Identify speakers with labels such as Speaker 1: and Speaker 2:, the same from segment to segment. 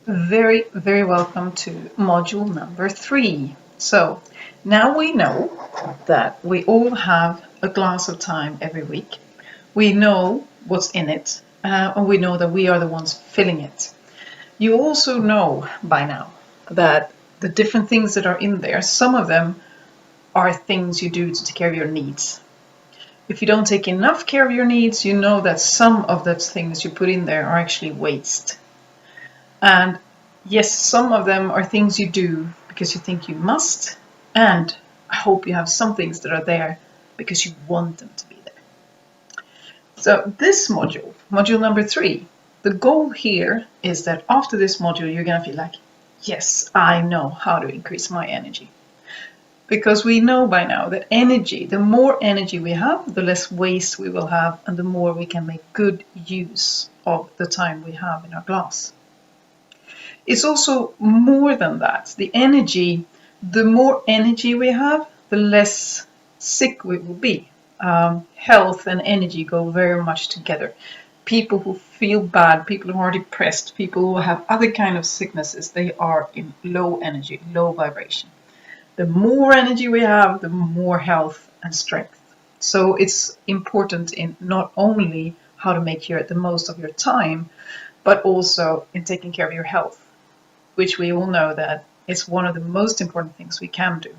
Speaker 1: Very, very welcome to module number 3. So now we know that we all have a glass of time every week. We know what's in it, and we know that we are the ones filling it. You also know by now that the different things that are in there, some of them are things you do to take care of your needs. If you don't take enough care of your needs, you know that some of those things you put in there are actually waste. And yes, some of them are things you do because you think you must, and I hope you have some things that are there because you want them to be there. So this module, module number 3, the goal here is that after this module, you're going to feel like, yes, I know how to increase my energy. Because we know by now that energy, the more energy we have, the less waste we will have, and the more we can make good use of the time we have in our glass. It's also more than that. The energy, the more energy we have, the less sick we will be. Health and energy go very much together. People who feel bad, people who are depressed, people who have other kind of sicknesses, they are in low energy, low vibration. The more energy we have, the more health and strength. So it's important in not only how to make the most of your time, but also in taking care of your health, which we all know that is one of the most important things we can do.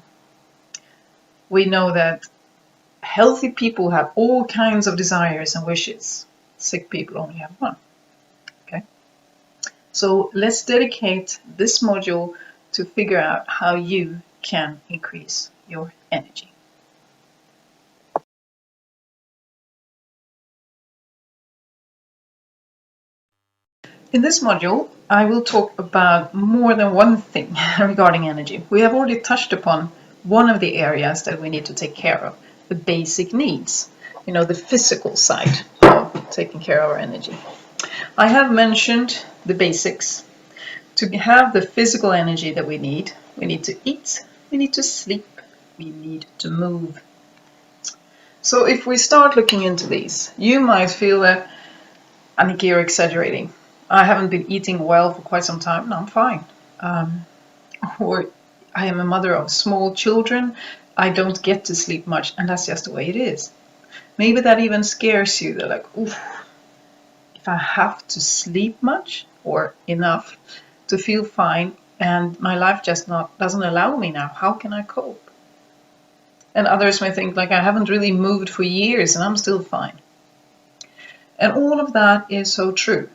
Speaker 1: We know that healthy people have all kinds of desires and wishes. Sick people only have one. Okay? So let's dedicate this module to figure out how you can increase your energy. In this module, I will talk about more than one thing regarding energy. We have already touched upon one of the areas that we need to take care of, the basic needs, the physical side of taking care of our energy. I have mentioned the basics. To have the physical energy that we need to eat, we need to sleep, we need to move. So if we start looking into these, you might feel that, Annika, you're exaggerating. I haven't been eating well for quite some time. No, I'm fine. Or I am a mother of small children. I don't get to sleep much, and that's just the way it is. Maybe that even scares you. They're like, oof, if I have to sleep much or enough to feel fine, and my life just doesn't allow me now, how can I cope? And others may think, like, I haven't really moved for years, and I'm still fine. And all of that is so true.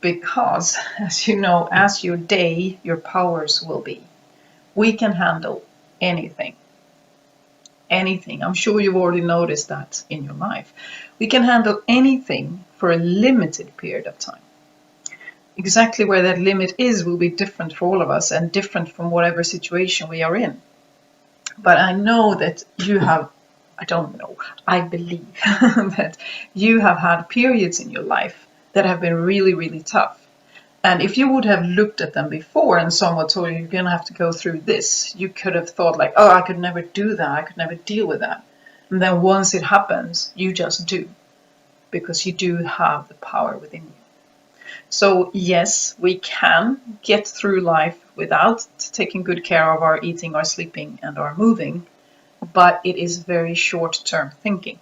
Speaker 1: Because, as you know, as your day, your powers will be. We can handle anything. Anything. I'm sure you've already noticed that in your life. We can handle anything for a limited period of time. Exactly where that limit is will be different for all of us and different from whatever situation we are in. But I know that you have, I believe that you have had periods in your life that have been really, really tough. And if you would have looked at them before and someone told you you're going to have to go through this, you could have thought like, oh, I could never do that. I could never deal with that. And then once it happens, you just do, because you do have the power within you. So yes, we can get through life without taking good care of our eating, our sleeping, and our moving, but it is very short-term thinking.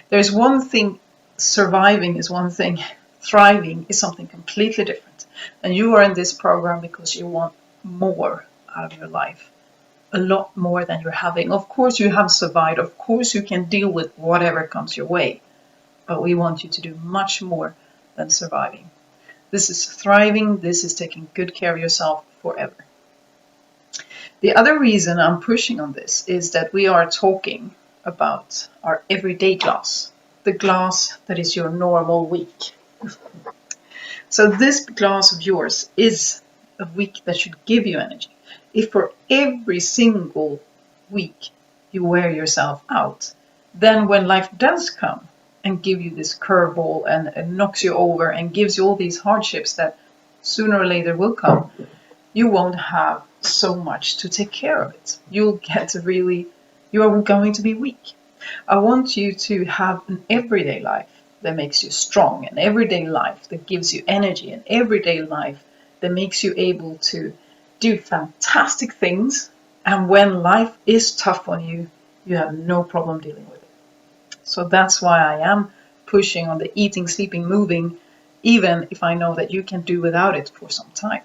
Speaker 1: There's one thing, surviving is one thing, thriving is something completely different. And you are in this program because you want more out of your life, a lot more than you're having. Of course you have survived, of course you can deal with whatever comes your way, but we want you to do much more than surviving. This is thriving, this is taking good care of yourself forever. The other reason I'm pushing on this is that we are talking about our everyday glass, the glass that is your normal week. So this glass of yours is a week that should give you energy. If for every single week you wear yourself out, then when life does come and give you this curveball and knocks you over and gives you all these hardships that sooner or later will come, you won't have so much to take care of it. You are going to be weak. I want you to have an everyday life that makes you strong, an everyday life that gives you energy, an everyday life that makes you able to do fantastic things, and when life is tough on you, you have no problem dealing with it. So that's why I am pushing on the eating, sleeping, moving, even if I know that you can do without it for some time.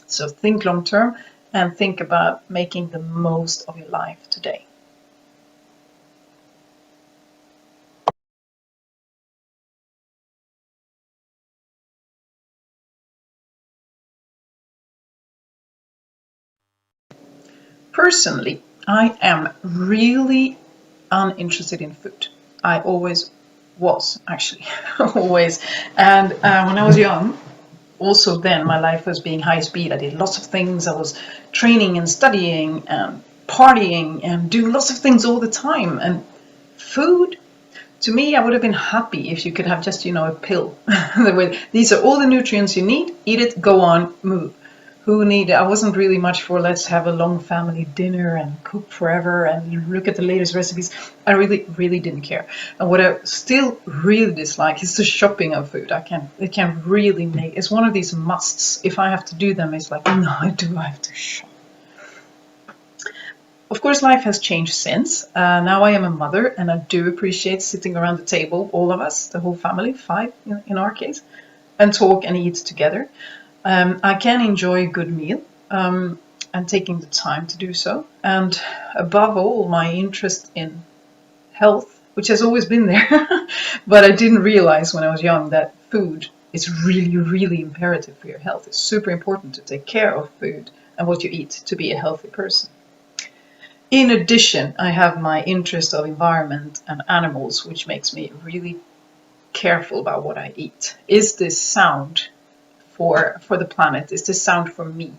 Speaker 1: So think long term and think about making the most of your life today. Personally, I am really uninterested in food. I always was, actually, always. And when I was young, also then my life was being high speed. I did lots of things. I was training and studying and partying and doing lots of things all the time. And food, to me, I would have been happy if you could have just, a pill. These are all the nutrients you need. Eat it, go on, move. I wasn't really much for let's have a long family dinner and cook forever and look at the latest recipes. I really, really didn't care. And what I still really dislike is the shopping of food. It can really it's one of these musts. If I have to do them, it's like, no, I have to shop. Of course, life has changed since. Now I am a mother, and I do appreciate sitting around the table, all of us, the whole family, 5 in our case, and talk and eat together. I can enjoy a good meal and taking the time to do so. And above all, my interest in health, which has always been there, but I didn't realize when I was young that food is really, really imperative for your health. It's super important to take care of food and what you eat to be a healthy person. In addition, I have my interest of environment and animals, which makes me really careful about what I eat. Is this sound for the planet? Is this sound for me?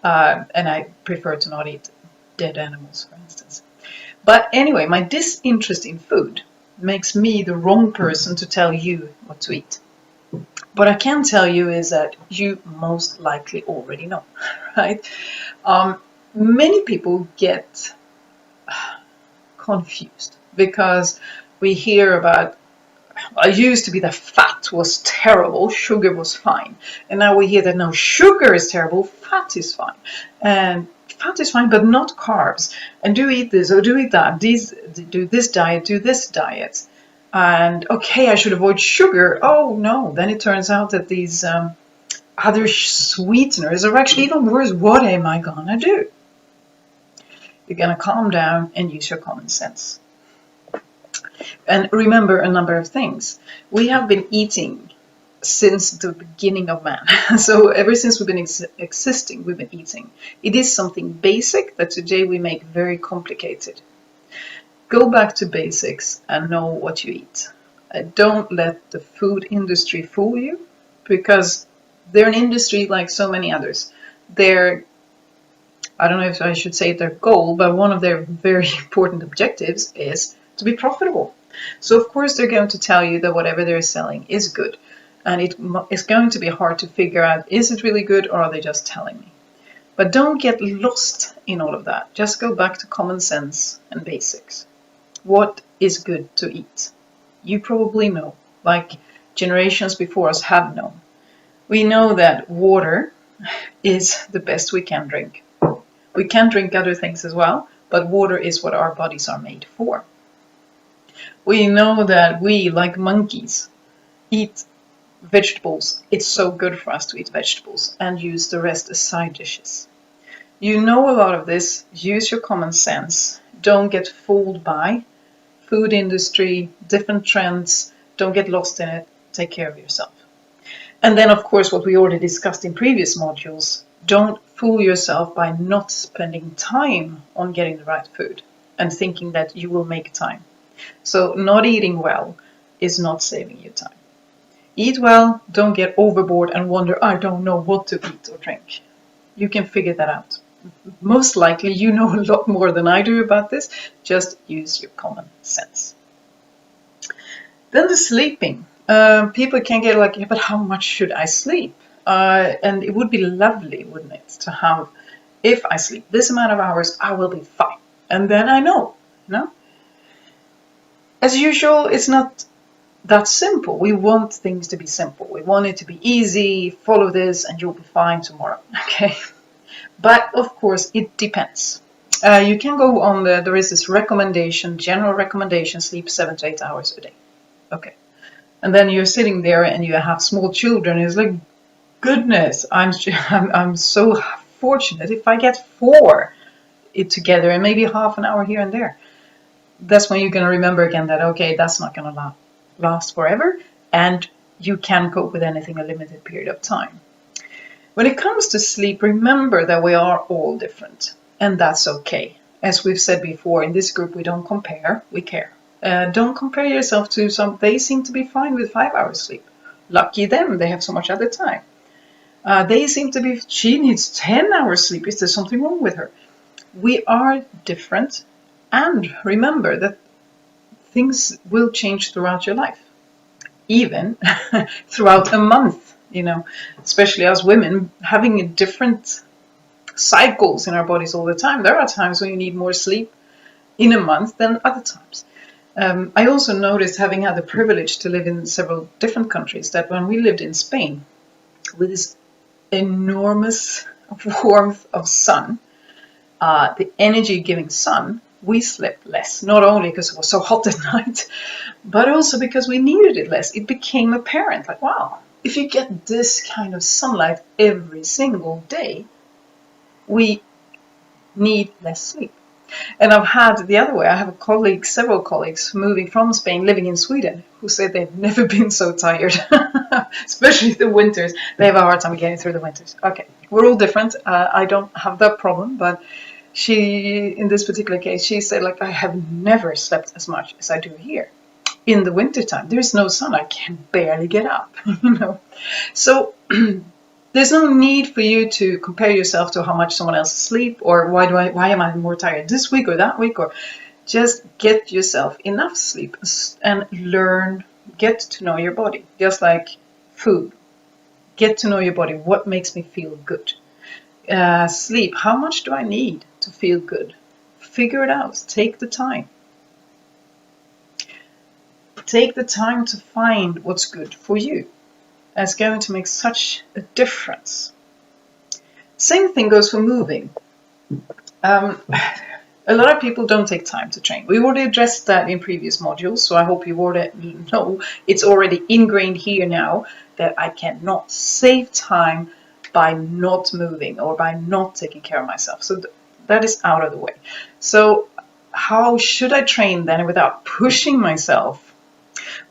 Speaker 1: And I prefer to not eat dead animals, for instance. But anyway, my disinterest in food makes me the wrong person to tell you what to eat. What I can tell you is that you most likely already know, right? Many people get confused because we hear about, it used to be that fat was terrible, sugar was fine. And now we hear that no, sugar is terrible, fat is fine. And fat is fine, but not carbs. And do eat this or do eat that. Do this diet, do this diet. And okay, I should avoid sugar. Oh no, then it turns out that these other sweeteners are actually even worse. What am I gonna do? You're gonna calm down and use your common sense. And remember a number of things. We have been eating since the beginning of man. So ever since we've been existing, we've been eating. It is something basic that today we make very complicated. Go back to basics and know what you eat. Don't let the food industry fool you, because they're an industry like so many others. I don't know if I should say their goal, but one of their very important objectives is to be profitable. So of course they're going to tell you that whatever they're selling is good. And it's going to be hard to figure out, is it really good or are they just telling me? But don't get lost in all of that. Just go back to common sense and basics. What is good to eat? You probably know, like generations before us have known. We know that water is the best we can drink. We can drink other things as well, but water is what our bodies are made for. We know that we, like monkeys, eat vegetables. It's so good for us to eat vegetables and use the rest as side dishes. You know a lot of this. Use your common sense. Don't get fooled by food industry, different trends. Don't get lost in it. Take care of yourself. And then, of course, what we already discussed in previous modules, don't fool yourself by not spending time on getting the right food and thinking that you will make time. So not eating well is not saving you time. Eat well, don't get overboard and wonder, I don't know what to eat or drink. You can figure that out. Most likely you know a lot more than I do about this. Just use your common sense. Then the sleeping. People can get like, yeah, but how much should I sleep? And it would be lovely, wouldn't it, to have, if I sleep this amount of hours, I will be fine. And then I know, no? As usual, it's not that's simple. We want things to be simple. We want it to be easy. Follow this and you'll be fine tomorrow. Okay. But of course, it depends. You can go on there is this recommendation, general recommendation, sleep 7 to 8 hours a day. Okay. And then you're sitting there and you have small children. It's like, goodness, I'm so fortunate if I get 4 it together and maybe half an hour here and there. That's when you're going to remember again that, okay, that's not going to last forever. And you can cope with anything a limited period of time. When it comes to sleep, remember that we are all different, and that's okay. As we've said before, in this group, we don't compare, we care. Don't compare yourself to some, they seem to be fine with 5 hours sleep. Lucky them, they have so much other time. They seem to be, she needs 10 hours sleep. Is there something wrong with her? We are different, and remember that things will change throughout your life, even throughout a month. You know, especially as women, having different cycles in our bodies all the time. There are times when you need more sleep in a month than other times. I also noticed, having had the privilege to live in several different countries, that when we lived in Spain, with this enormous warmth of sun, the energy-giving sun, we slept less. Not only because it was so hot at night, but also because we needed it less. It became apparent, like, wow, if you get this kind of sunlight every single day, we need less sleep. And I've had the other way. I have several colleagues moving from Spain, living in Sweden, who said they've never been so tired, especially the winters. They have a hard time getting through the winters. Okay, we're all different. I don't have that problem, but she, in this particular case, she said, like, I have never slept as much as I do here. In the wintertime, there's no sun. I can barely get up, you know. So there's no need for you to compare yourself to how much someone else sleep, or why am I more tired this week or that week, or just get yourself enough sleep and get to know your body. Just like food, get to know your body. What makes me feel good? Sleep, how much do I need to feel good? Figure it out. Take the time. Take the time to find what's good for you. It's going to make such a difference. Same thing goes for moving. A lot of people don't take time to train. We already addressed that in previous modules, so I hope you already know it's already ingrained here now that I cannot save time by not moving or by not taking care of myself. So that is out of the way. So how should I train then without pushing myself?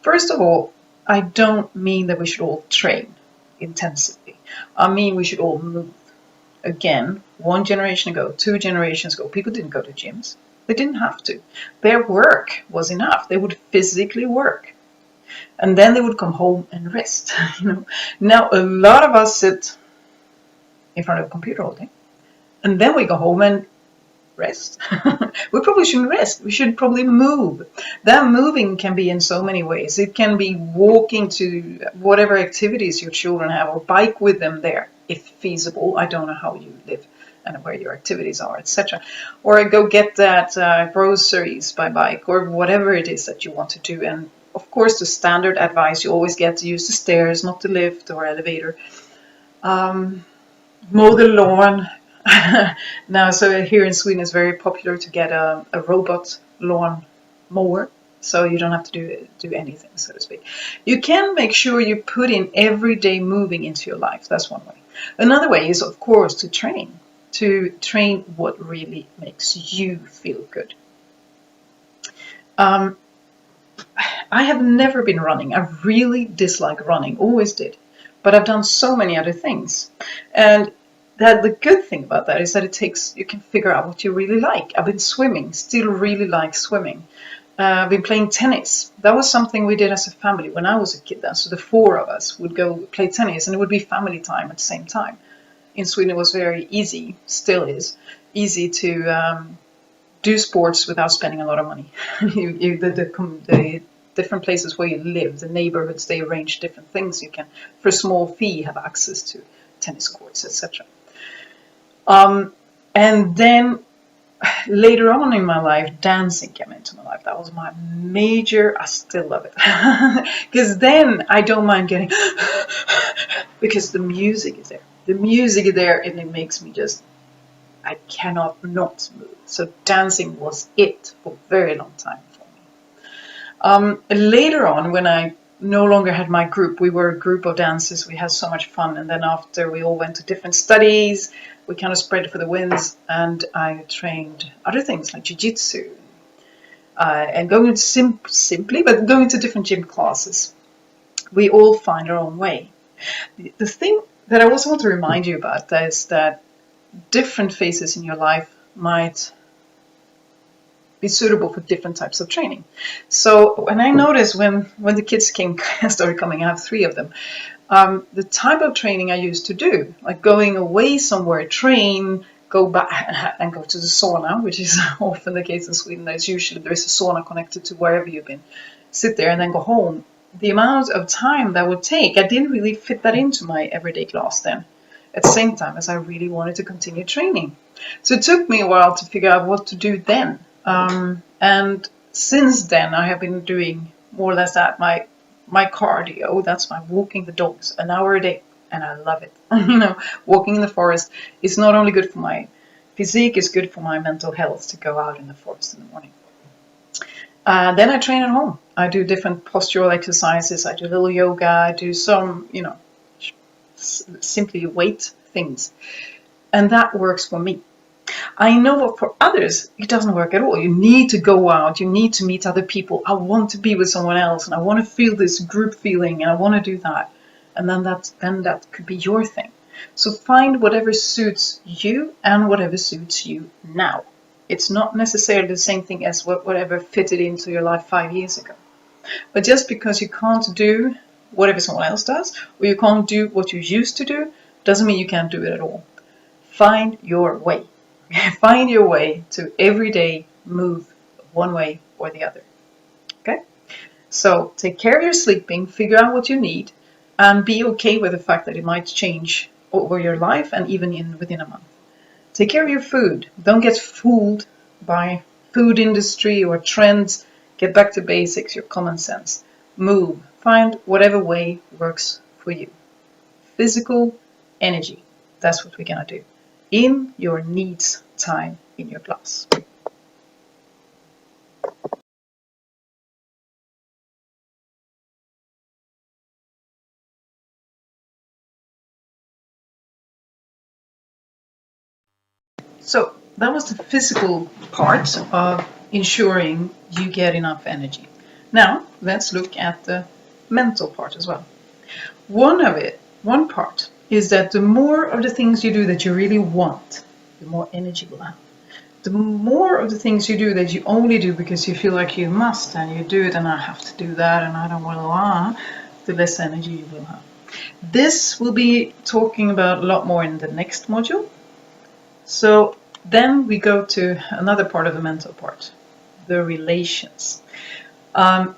Speaker 1: First of all, I don't mean that we should all train intensively. I mean we should all move. Again, 1 generation ago, 2 generations ago, people didn't go to gyms. They didn't have to. Their work was enough. They would physically work. And then they would come home and rest. You know. Now, a lot of us sit in front of a computer all day. And then we go home and rest. We probably shouldn't rest. We should probably move. That moving can be in so many ways. It can be walking to whatever activities your children have, or bike with them there, if feasible. I don't know how you live and where your activities are, etc. Or go get that groceries by bike, or whatever it is that you want to do. And of course, the standard advice you always get, to use the stairs, not the lift or elevator. Mow the lawn. Now, so here in Sweden, it's very popular to get a robot lawn mower, so you don't have to do anything, so to speak. You can make sure you put in everyday moving into your life. That's one way. Another way is, of course, to train what really makes you feel good. I have never been running. I really dislike running, always did, but I've done so many other things. And the good thing about that is that you can figure out what you really like. I've been swimming, still really like swimming. I've been playing tennis. That was something we did as a family when I was a kid then. So the 4 of us would go play tennis, and it would be family time at the same time. In Sweden, it was very easy, still is, easy to do sports without spending a lot of money. The different places where you live, the neighborhoods, they arrange different things. You can, for a small fee, have access to tennis courts, etc. And then later on in my life, dancing came into my life. That was my major, I still love it. Because then I don't mind getting, because the music is there. The music is there and it makes me just, I cannot not move. So dancing was it for a very long time for me. Later on, when I no longer had my group, we were a group of dancers, we had so much fun, and then after we all went to different studies, we kind of spread for the winds, and I trained other things like jiu-jitsu, and going simply, but going to different gym classes. We all find our own way. The thing that I also want to remind you about is that different phases in your life might be suitable for different types of training. So when I noticed when the kids started coming, I have 3 of them, the type of training I used to do, like going away somewhere, train, go back and go to the sauna, which is often the case in Sweden. There's a sauna connected to wherever you've been. Sit there and then go home. The amount of time that would take, I didn't really fit that into my everyday class then, at the same time as I really wanted to continue training. So it took me a while to figure out what to do then. And since then, I have been doing more or less that. My cardio, that's my walking the dogs, an hour a day, and I love it. Walking in the forest is not only good for my physique, it's good for my mental health to go out in the forest in the morning. Then I train at home. I do different postural exercises. I do a little yoga. I do some, simply weight things. And that works for me. I know that for others, it doesn't work at all. You need to go out. You need to meet other people. I want to be with someone else, and I want to feel this group feeling, and I want to do that. And then that could be your thing. So find whatever suits you and whatever suits you now. It's not necessarily the same thing as whatever fitted into your life 5 years ago. But just because you can't do whatever someone else does, or you can't do what you used to do, doesn't mean you can't do it at all. Find your way. Find your way to every day move one way or the other. Okay? So take care of your sleeping, figure out what you need, and be okay with the fact that it might change over your life and even within a month. Take care of your food. Don't get fooled by food industry or trends. Get back to basics, your common sense. Move. Find whatever way works for you. Physical energy. That's what we're going to do. In your needs time in your class. So that was the physical part of ensuring you get enough energy. Now let's look at the mental part as well. One part is that the more of the things you do that you really want, the more energy you'll have. The more of the things you do that you only do because you feel like you must, and you do it and I have to do that and I don't want to, the less energy you will have. This we'll be talking about a lot more in the next module. So then we go to another part of the mental part, the relations.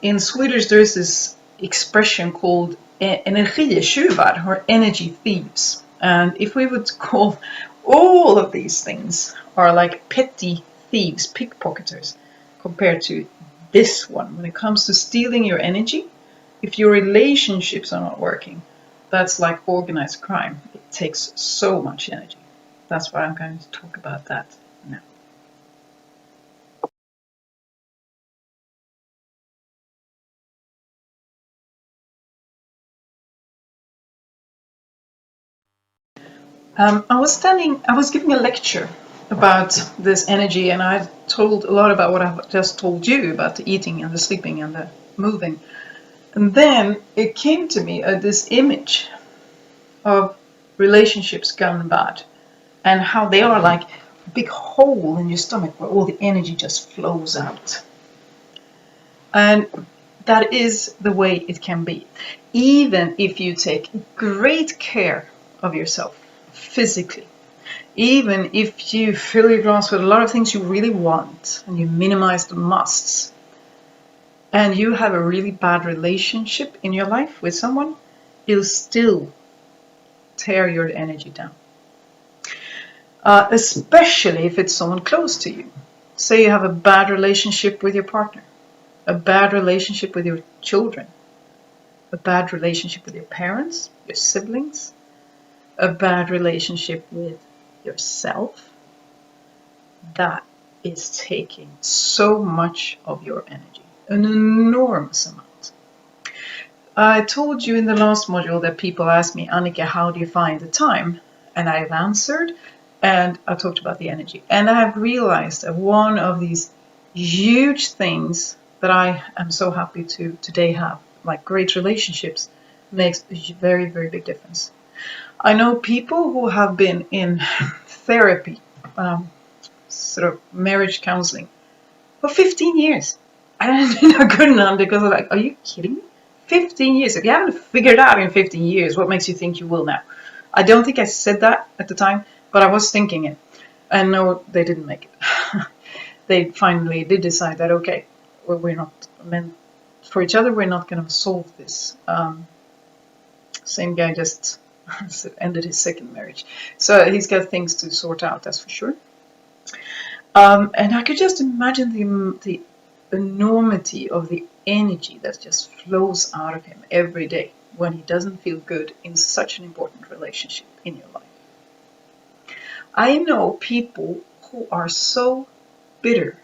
Speaker 1: In Swedish there is this expression called energitjuvar, or energy thieves. And if we would call all of these things are like petty thieves, pickpocketers, compared to this one, when it comes to stealing your energy, if your relationships are not working, that's like organized crime. It takes so much energy. That's why I'm going to talk about that now. I was giving a lecture about this energy, and I told a lot about what I've just told you about the eating and the sleeping and the moving. And then it came to me this image of relationships gone bad and how they are like a big hole in your stomach where all the energy just flows out. And that is the way it can be. Even if you take great care of yourself physically, even if you fill your glass with a lot of things you really want and you minimize the musts, and you have a really bad relationship in your life with someone, it'll still tear your energy down. especially if it's someone close to you. Say you have a bad relationship with your partner, a bad relationship with your children, a bad relationship with your parents, your siblings, a bad relationship with yourself. That is taking so much of your energy, an enormous amount. I told you in the last module that people ask me, Annika, how do you find the time? And I've answered, and I talked about the energy. And I've realized that one of these huge things that I am so happy to today have, like great relationships, makes a very, very big difference. I know people who have been in therapy, sort of marriage counseling, for 15 years. And I couldn't understand because I'm like, are you kidding me? 15 years. If you haven't figured out in 15 years, what makes you think you will now? I don't think I said that at the time, but I was thinking it. And no, they didn't make it. They finally did decide that, okay, well, we're not meant for each other. We're not going to solve this. Same guy just ended his second marriage. So he's got things to sort out, that's for sure. And I could just imagine the enormity of the energy that just flows out of him every day when he doesn't feel good in such an important relationship in your life. I know people who are so bitter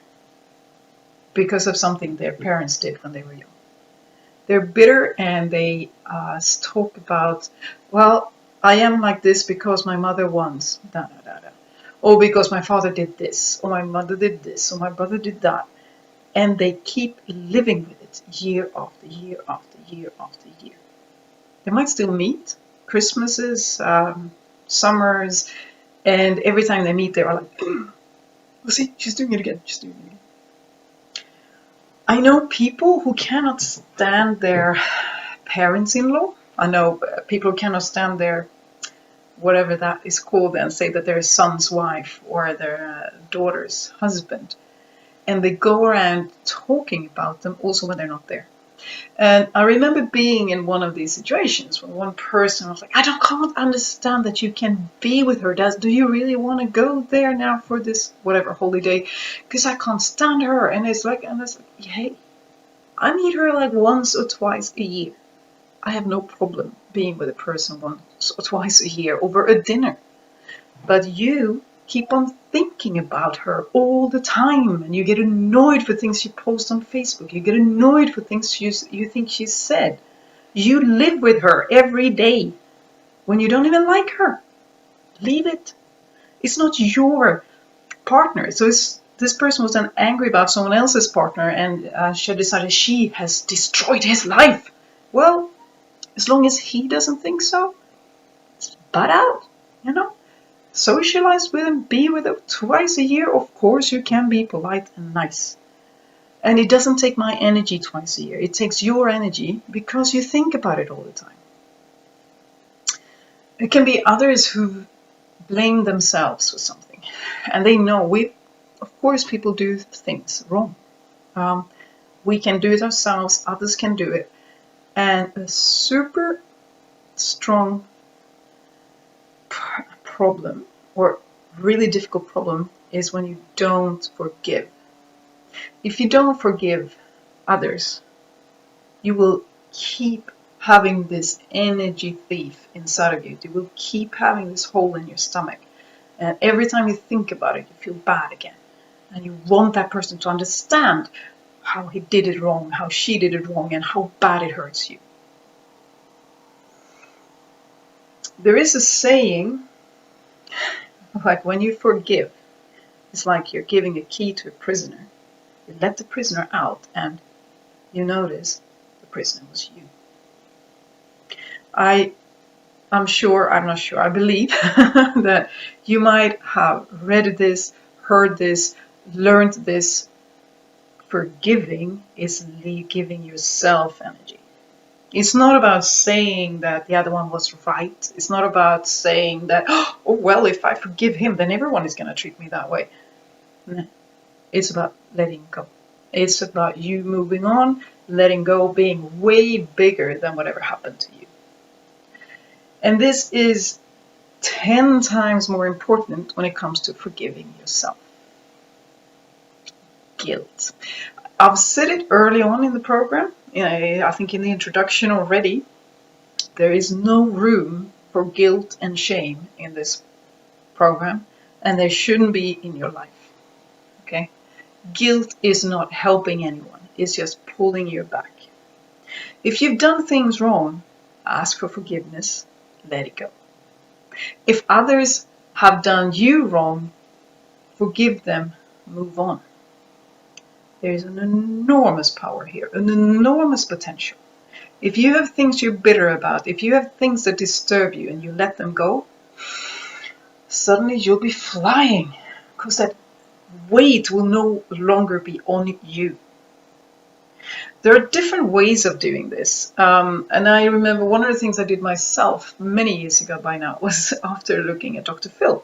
Speaker 1: because of something their parents did when they were young. They're bitter and they talk about, well, I am like this because my mother once, da da da da. Or because my father did this, or my mother did this, or my brother did that. And they keep living with it year after year after year after year. They might still meet, Christmases, summers, and every time they meet, they are like, oh, see, she's doing it again, she's doing it again. I know people who cannot stand their parents-in-law. I know people who cannot stand their, whatever that is called, and say that their son's wife or their daughter's husband. And they go around talking about them also when they're not there. And I remember being in one of these situations when one person was like, can't understand that you can be with her. Do you really want to go there now for this whatever holiday? Because I can't stand her. And it's like, hey, I meet her like once or twice a year. I have no problem being with a person once or twice a year over a dinner. But you keep on thinking about her all the time, and you get annoyed for things she posts on Facebook. You get annoyed for things you think she said. You live with her every day when you don't even like her. Leave it. It's not your partner. So this person was then angry about someone else's partner, and she decided she has destroyed his life. Well, as long as he doesn't think so, butt out, you know. Socialize with him, be with him twice a year. Of course, you can be polite and nice. And it doesn't take my energy twice a year. It takes your energy because you think about it all the time. It can be others who blame themselves for something. And they know of course, people do things wrong. We can do it ourselves, others can do it. And a super strong problem, or really difficult problem, is when you don't forgive. If you don't forgive others, you will keep having this energy thief inside of you. You will keep having this hole in your stomach. And every time you think about it, you feel bad again. And you want that person to understand how he did it wrong, how she did it wrong, and how bad it hurts you. There is a saying, like when you forgive, it's like you're giving a key to a prisoner. You let the prisoner out and you notice the prisoner was you. I'm not sure, I believe that you might have read this, heard this, learned this. Forgiving is giving yourself energy. It's not about saying that the other one was right. It's not about saying that, oh, well, if I forgive him, then everyone is going to treat me that way. No. It's about letting go. It's about you moving on, letting go, being way bigger than whatever happened to you. And this is 10 times more important when it comes to forgiving yourself. Guilt. I've said it early on in the program, I think in the introduction already, there is no room for guilt and shame in this program, and there shouldn't be in your life. Okay? Guilt is not helping anyone, it's just pulling you back. If you've done things wrong, ask for forgiveness, let it go. If others have done you wrong, forgive them, move on. There is an enormous power here, an enormous potential. If you have things you're bitter about, if you have things that disturb you and you let them go, suddenly you'll be flying, because that weight will no longer be on you. There are different ways of doing this. And I remember one of the things I did myself many years ago by now was after looking at Dr. Phil.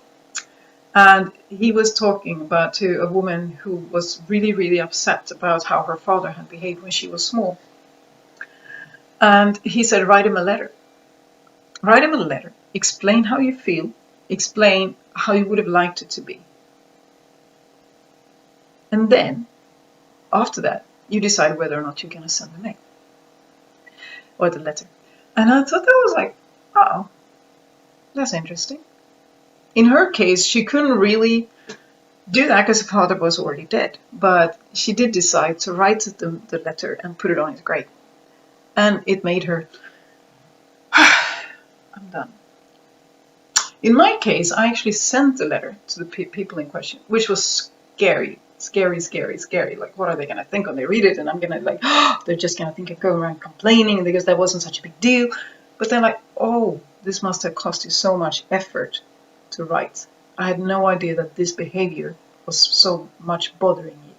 Speaker 1: And he was talking about to a woman who was really, really upset about how her father had behaved when she was small. And he said, write him a letter. Write him a letter. Explain how you feel. Explain how you would have liked it to be. And then, after that, you decide whether or not you're going to send the mail or the letter. And I thought that was like, oh, that's interesting. In her case, she couldn't really do that because her father was already dead. But she did decide to write the letter and put it on his grave. And it made her, I'm done. In my case, I actually sent the letter to the people in question, which was scary. Scary. Like, what are they going to think when they read it? And I'm going to like, they're just going to think I go around complaining because that wasn't such a big deal. But then like, oh, this must have cost you so much effort to write. I had no idea that this behavior was so much bothering you.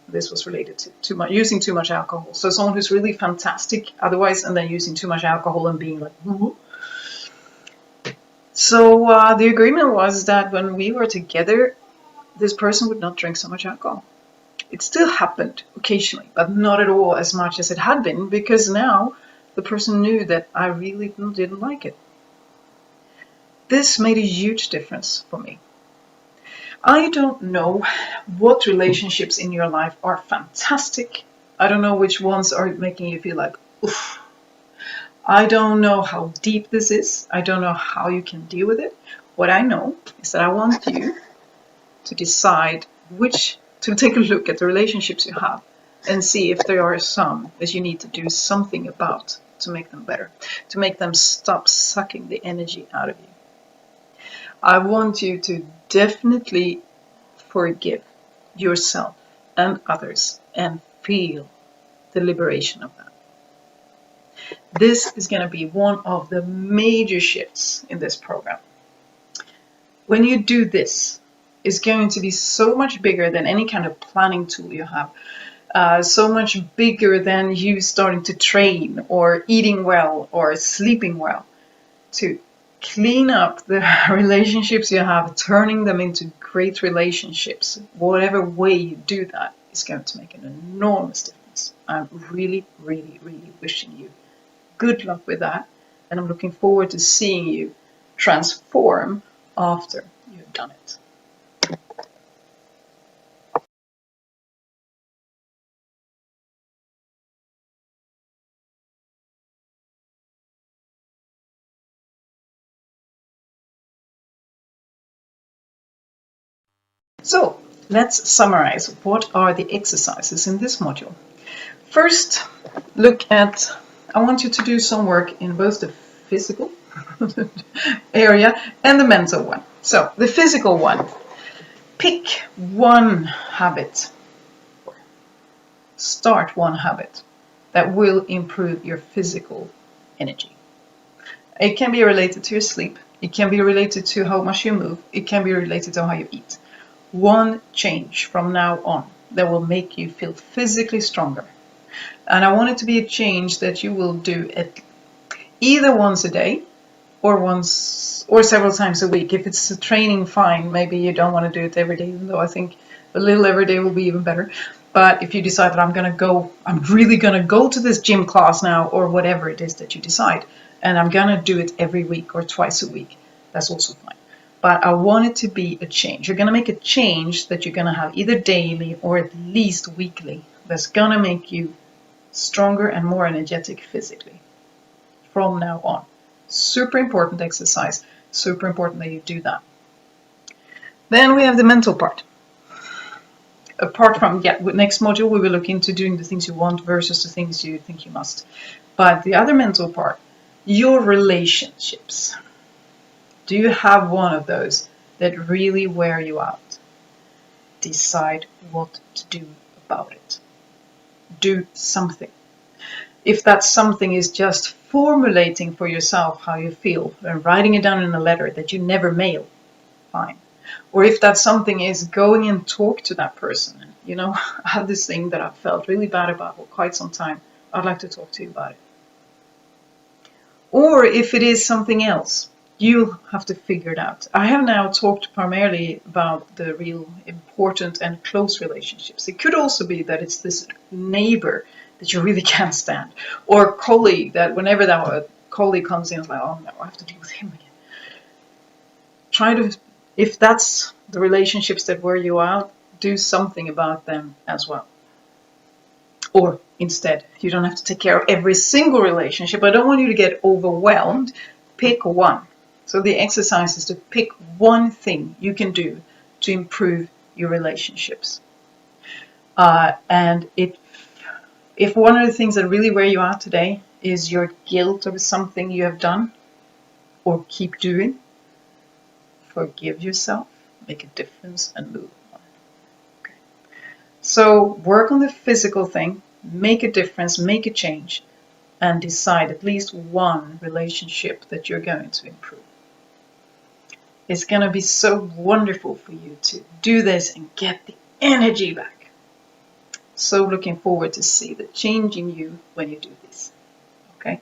Speaker 1: This was related to using too much alcohol. So someone who's really fantastic otherwise, and then using too much alcohol and being like, ooh. So the agreement was that when we were together, this person would not drink so much alcohol. It still happened occasionally, but not at all as much as it had been, because now the person knew that I really didn't like it. This made a huge difference for me. I don't know what relationships in your life are fantastic. I don't know which ones are making you feel like, oof. I don't know how deep this is. I don't know how you can deal with it. What I know is that I want you to decide to take a look at the relationships you have and see if there are some that you need to do something about to make them better, to make them stop sucking the energy out of you. I want you to definitely forgive yourself and others and feel the liberation of that. This is going to be one of the major shifts in this program. When you do this, it's going to be so much bigger than any kind of planning tool you have. So much bigger than you starting to train or eating well or sleeping well. To clean up the relationships you have, turning them into great relationships, whatever way you do that is going to make an enormous difference. I'm really, really, really wishing you good luck with that, and I'm looking forward to seeing you transform after you've done it. So let's summarize what are the exercises in this module. First, I want you to do some work in both the physical area and the mental one. So the physical one, pick one habit, start one habit that will improve your physical energy. It can be related to your sleep. It can be related to how much you move. It can be related to how you eat. One change from now on that will make you feel physically stronger. And I want it to be a change that you will do either once a day or several times a week. If it's a training, fine. Maybe you don't want to do it every day, even though I think a little every day will be even better. But if you decide that I'm really going to go to this gym class now, or whatever it is that you decide, and I'm going to do it every week or twice a week, That's also fine. But I want it to be a change. You're going to make a change that you're going to have either daily or at least weekly. That's going to make you stronger and more energetic physically from now on. Super important exercise. Super important that you do that. Then we have the mental part. Apart from, next module we will look into doing the things you want versus the things you think you must. But the other mental part, your relationships. Do you have one of those that really wear you out? Decide what to do about it. Do something. If that something is just formulating for yourself how you feel and writing it down in a letter that you never mail, fine. Or if that something is going and talk to that person. You know, I have this thing that I've felt really bad about for quite some time. I'd like to talk to you about it. Or if it is something else, you have to figure it out. I have now talked primarily about the real important and close relationships. It could also be that it's this neighbor that you really can't stand, or a colleague that whenever that colleague comes in, it's like, oh no, I have to deal with him again. Try to, if that's the relationships that wear you out, do something about them as well. Or instead, you don't have to take care of every single relationship. I don't want you to get overwhelmed. Pick one. So the exercise is to pick one thing you can do to improve your relationships. And if one of the things that really wear you out today is your guilt over something you have done or keep doing, forgive yourself, make a difference, and move on. Okay. So work on the physical thing, make a difference, make a change, and decide at least one relationship that you're going to improve. It's going to be so wonderful for you to do this and get the energy back. So looking forward to see the change in you when you do this. Okay?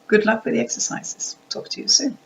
Speaker 1: Good luck with the exercises. Talk to you soon.